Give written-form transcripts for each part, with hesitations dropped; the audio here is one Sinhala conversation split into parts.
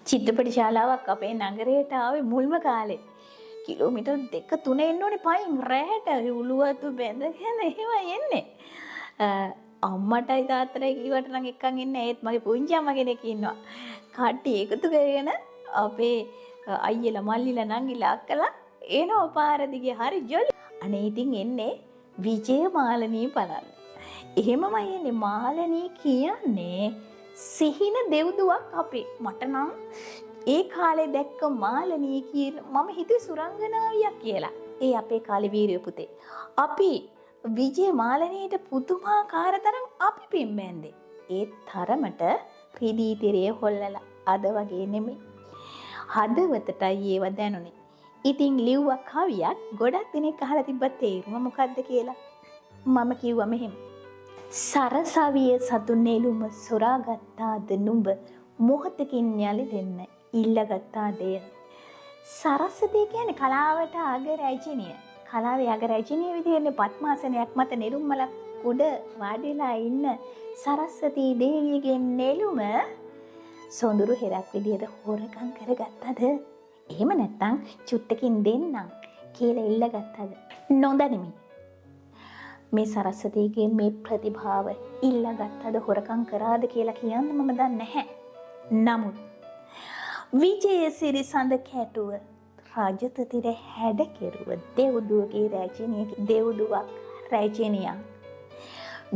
චිත්‍රපට ශාලාවක් අපේ නගරයට ආවේ මුල්ම කාලේ. කිලෝමීටර් 2-3 එන්න ඕනේ පයින් රැහැට උළුවතු බැඳගෙන එහෙම එන්නේ. අම්මටයි තාත්තටයි කිව්වට නම් එක්කන් එන්නේ ඒත් මගේ පුංචි අම්මා කෙනෙක් ඉන්නවා. කට්ටිය එකතු කරගෙන අපේ අයියලා මල්ලිලා නංගිලා අක්කලා එනවා පාර දිගේ හරි ජොලි. අනේ ඉතින් එන්නේ විජය මාලනී බලන්න. එහෙමමයි එන්නේ. මාලනී කියන්නේ සිහින දෙව්දුවක් අපේ. මට නම් ඒ කාලේ දැක්ක මාලනී කියන මම හිතුවේ සුරංගනාවියක් කියලා. ඒ අපේ කාලේ වීරිය පුතේ. අපි විජය මාලනීට පුදුමාකාර තරම් අපි පිම්බැන්දේ. ඒ තරමට රිදී තිරේ හොල්ලලා අද වගේ නෙමෙයි. හදවතටයි ඒව දැනුනේ. ඉතින් ලිව්වා කවියක් ගොඩක් දිනෙක අහලා තිබ්බත් තේරුම මොකද්ද කියලා. මම කිව්වා මෙහෙම. සරසවිය සතු නෙළුම සොරාගත්තාද නුඹ මොහොතකින් යලි දෙන්න ඉල්ලගත්තා දෙය. සරස්වතිය කියන්නේ කලාවට අග රැජිනිය. කලාවේ අග රැජිනිය විදිහේ පద్මාසනයක් මත නෙළුම් මලක් උඩ වාඩිලා ඉන්න සරස්වතී දේවියගේ නෙළුම සොඳුරු හෙරක් විදිහට හොරකම් කරගත්තද? එහෙම නැත්නම් චුට්ටකින් දෙන්නම් කියලා ඉල්ලගත්තද? නොදනිමි. මේ සරස්වතීගේ මේ ප්‍රතිභාව ඉල්ලගත්තද හොරකම් කරාද කියලා කියන්න මම දන්නේ නැහැ. නමුත් විජයසිරි සඳ කැටුව රජතතිර හැඩ කෙරුව දෙව්දුවගේ රැජිනියක දෙව්දුවක් රැජිනියක්.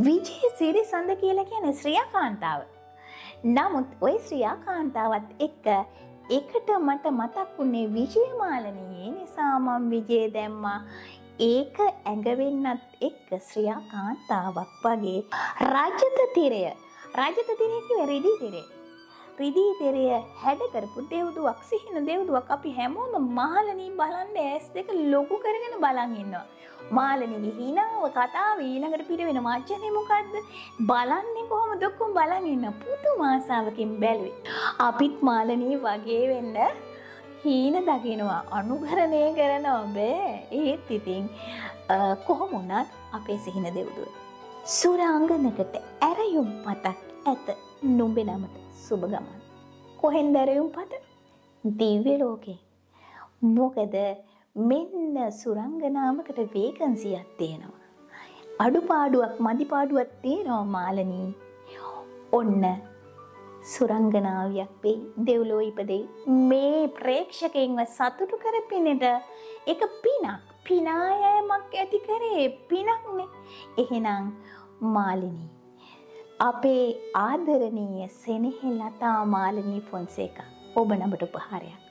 විජයසිරි සඳ කියලා කියන්නේ ශ්‍රියා කාන්තාව. නමුත් ওই ශ්‍රියා කාන්තාවත් එක්ක එකට මට මතක් වුණේ විජයමාලනී නිසා මම විජය දැම්මා. ඒක ඇඟවෙන්නත් එක්ක ශ්‍රියා කාන්තාවක් වගේ රජත තිරය. රජත තිරය කිව්වේ රිදී තිරය. රිදී තිරය හැඩ කරපු දෙව්දුවක් සිහින දෙව්දුවක් අපි හැමෝම මාලනී බලන්න ඇස් දෙක ලොකු කරගෙන බලන් ඉන්නවා. මාලනීගේ හිනාව කතාව ඊළඟට පිට වෙන වචනේ මොකද්ද? බලන්නේ කොහොමද ඔක්කොම බලන් ඉන්න පුදුම ආසාවකින් බැලුවේ. අපිත් මාලනී වගේ වෙන්න හීන දකිනවා අනුකරණය කරනවා බෑ. ඒත් ඉතින් කොහොම වුණත් අපේ සිහින දෙව්දුව සුරාංගනකට ඇරයුම් පතක් ඇත නුඹේ නමට සුබ ගමන්. කොහෙන්ද ඇරයුම් පත? දිව්‍ය ලෝකේ. මොකද මෙන්න සුරංගනාවකට වේකන්සියක් තියෙනවා. අඩුපාඩුවක් මදිපාඩුවක් තියෙනවා මාලනී. ඔන්න සුරංගනාවියක් වෙයි දෙව්ලෝ ඉපදෙයි. මේ ප්‍රේක්ෂකයන්ව සතුටු කරපිනට ඒක පිනක්. පිනායමක් ඇති කරේ පිනක්නේ. එහෙනම් මාලිනී අපේ ආදරණීය සෙනෙහලතා මාලිනී ෆොන්සේකා ඔබ නඹට උපහාරයක්.